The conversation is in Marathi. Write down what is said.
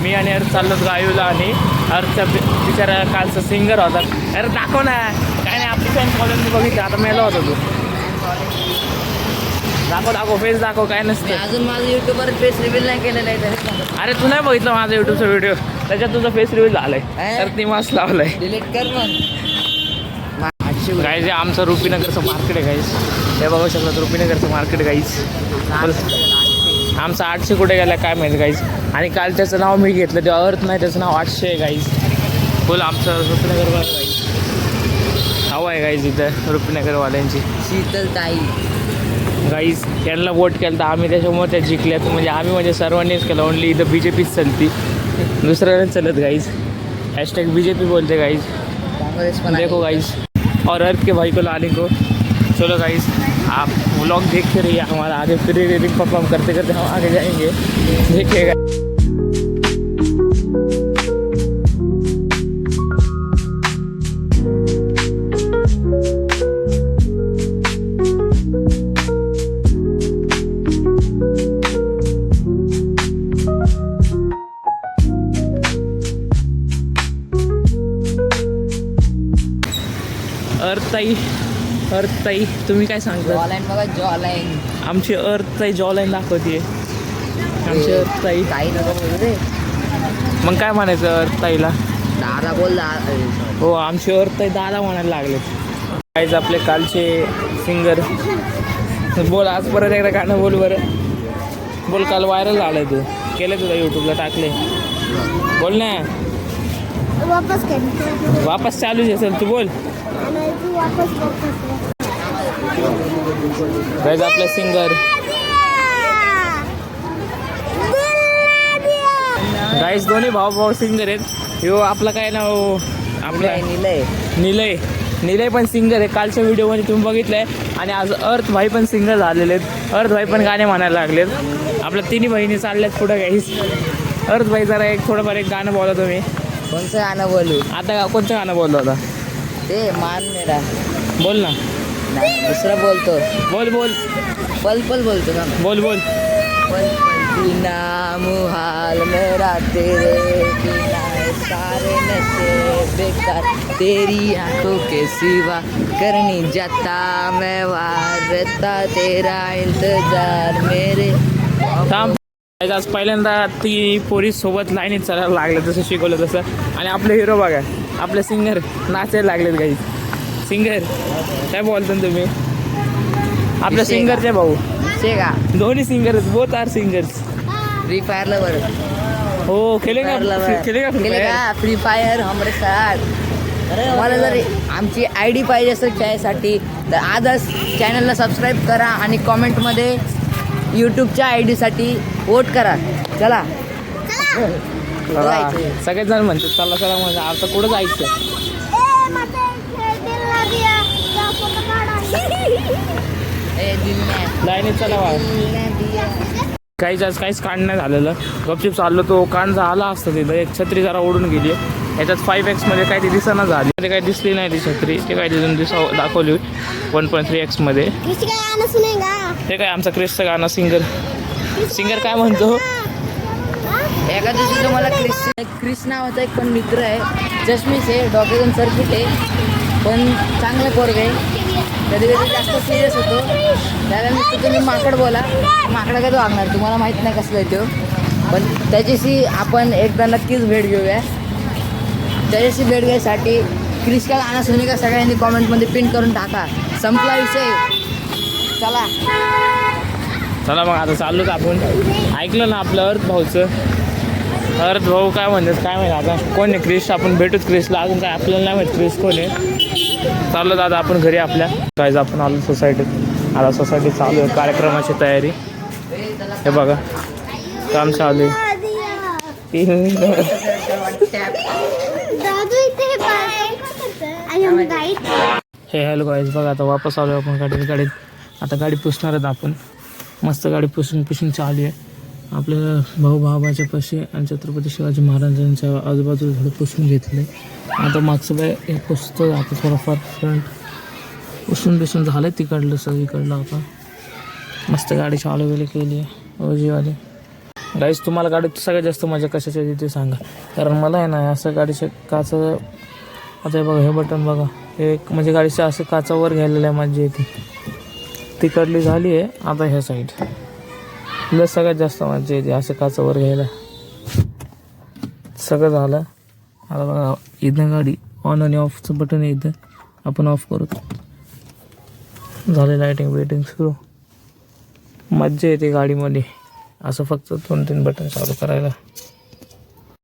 मी आणि अर्थ चाललो गायूला आणि अर्थचा बिचारा कालचा सिंगर होता. अरे दाखव ना, काय नाही आपली फॅन फॉलोअर बघितलं, आता मेला होता तू. दाखव फेस दाखव, काय नसतं. अजून माझं युट्यूबवर फेस रिव्हील नाही केलेलं आहे. अरे तू नाही बघितलं माझा युट्यूबचा व्हिडिओ, त्याच्यात तुझा फेस रिव्हील झालाय. तर ती मास्क लावलाय. डिलीट कर मग. गाईज आमचं रुपीनगरचं मार्केट आहे गाईज. हे बघू शकतात रुपीनगरचं मार्केट गाईज. आमचं 800 कुठे गेला काय माहिती गाईज. आणि काल त्याचं नाव मी घेतलं, ते अर्थ नाही, त्याचं नाव 800 आहे गाईज. फुल आमचं रुपीनगरवाला गाईज हवं आहे गाईज इथं रुपीनगरवाल्यांची. शीतलताई गाईज यांना वोट केलं तर आम्ही, त्याच्यामुळे त्या जिंकल्यात. म्हणजे आम्ही म्हणजे सर्वांनीच केलं. ओनली इथं BJPच चलती, दुसरं नाही चलत गाईज. # BJP बोलते गाईज. काँग्रेस पण देखो गाइस, और अर्थ के भाई को लाने को. चलो गाइस, आप व्लॉग देखते रहिए हमारा. आगे फ्री रीडिंग परफॉर्म करते करते हम आगे जाएंगे, देखिएगा. अर्थताई तुम्ही काय सांगता? जॉलाईन बघा, जॉलाईन. आमची अर्थताई जॉलाईन दाखवते. आमची अर्थताई काही नको बोलू रे. मग काय म्हणायचं अर्थताईला? दादा बोल. हो, आमची अर्थताई दादा म्हणायला लागले. काहीच आपले कालचे सिंगर. बोल आज परत एकदा गाणं बोल बरं. बोल, काल व्हायरल झालं, तू केलं तुझा यूट्यूबला टाकले. बोल ना. वापस चालूच असेल, तू बोल. गाईज आपले सिंगर. गाईज दोन्ही भाऊ सिंगर आहेत. ह्यो आपलं काय नाव, आपलं निलय पण सिंगर आहे. कालच्या व्हिडिओमध्ये तुम्ही बघितलंय. आणि आज अर्थ भाई पण सिंगर झालेले आहेत. अर्थ भाई पण गाणे म्हणायला लागलेत. आपल्या तिन्ही बहिणी चालल्यात पुढं गाईज. अर्थ भाई जरा एक थोडंफार एक गाणं बोला तुम्ही. कोणतं गाणं बोलू? आता कोणतं गाणं बोललो होता? ते मान मेरा. बोल ना. नाही, दुसरं बोलतो. बोल पल पल बोलतो ना. बोल पल पल बिना मुहाल मेरा तेरे बिना सारे नशे बेकार तेरी आंखों के सिवा करनी जाता मैं वारता तेरा इंतजार मेरे. थांब. आज पहिल्यांदा ती पोलीस सोबत लाईनीत चालायला लागलं, जसं शिकवलं तसं. आणि आपले हिरो बघा, आपले सिंगर नाचायला लागलेत गाई. सिंगर काय बोलता तुम्ही? आपल्या सिंगरचे भाऊ का दोन्ही singer, both are singers. Free फायरला बरं. हो, खेलेगा फ्री फायर हमारे साथ. मला जर आमची ID पाहिजे असेल त्यासाठी तर आजच चॅनलला सबस्क्राईब करा आणि कॉमेंटमध्ये यूट्यूबच्या ID साठी वोट करा. चला सगळेच जण म्हणतात चला चला, म्हणजे आता कुठं जायचं? लाईनीत चला. काहीच कांड नाही झालेलं, गपचिप चाललो. तो कांड झाला असतं तिथं. एक छत्री जरा ओढून गेली. याच्यात 5x मध्ये काही ती दिसना झाली, ते काही दिसली नाही ती छत्री. ते काही तिथून दाखवली 1.3x मध्ये. ते काय आमचा क्रिसचं गाणं सिंगर काय म्हणतो? एका दिवशी तुम्हाला क्रिस नावाचा एक पण मित्र आहे, चष्मीस आहे, डॉक्युमेंट सर्किट आहे, पण चांगलं पोरग आहे. कधी कधी जास्त सिरियस होतो. त्याला नुसतं तुम्ही माकड बोला, माकडा काय तो वागणार, तुम्हाला माहीत नाही कसलं आहे तो. पण त्याच्याशी आपण एकदा नक्कीच भेट घेऊया. त्याच्याशी भेट घ्यायसाठी क्रिस का गाणं सुनी का सगळ्यांनी कॉमेंटमध्ये पिन करून टाका. संपला विषय. चला मग आता चाललोच आपण. ऐकलं ना आपलं अर्थ भाऊचं. अर्थ भाऊ काय म्हणतात काय माहिती आता कोण आहे क्रिस. आपण भेटूच क्रिसला. अजून काय आपल्याला नाही माहिती क्रिस कोण आहे. चाललो दादा आपण घरी आपल्या. काय आपण आलो सोसायटीत. आता सोसायटीत चालू आहे कार्यक्रमाची तयारी. हे बघा काम चालू आहे. हे हॅलो गाईज बघा आता वापस आलो आपण गाडीत. आता गाडी पुसणार आहेत आपण. मस्त गाडी पुसून चालू आहे. आपल्या भाऊबाबाच्या पाशी आणि छत्रपती शिवाजी महाराजांच्या आजूबाजूला थोडं पुसून घेतलं आहे. आता मागचं बाय हे पुसतं आता थोडंफार फ्रंट पुसून झालं आहे. तिकडलं सगळीकडलं आता मस्त गाडी चालू केली आहे ओजीवाली. गाईस तुम्हाला गाडीत सगळ्यात जास्त मजा कशाची येते ते सांगा. कारण मला आहे ना असं गाडीच्या काचं, आता हे बघा हे बटन बघा, एक म्हणजे गाडीच्या असं काचावर घ्यायला मजा येते. तिकडली झाली आहे, आता ह्या साईड तुला सगळ्यात जास्त मजा येते असं काचावर घ्यायला. सगळं झालं. आता बघा इथं गाडी ऑन आणि ऑफचं बटन आहे, इथं आपण ऑफ करू. झाले लाईटिंग वेटिंग सुरू. मज्जा येते गाडीमध्ये असं फक्त 2-3 बटन चालू करायला.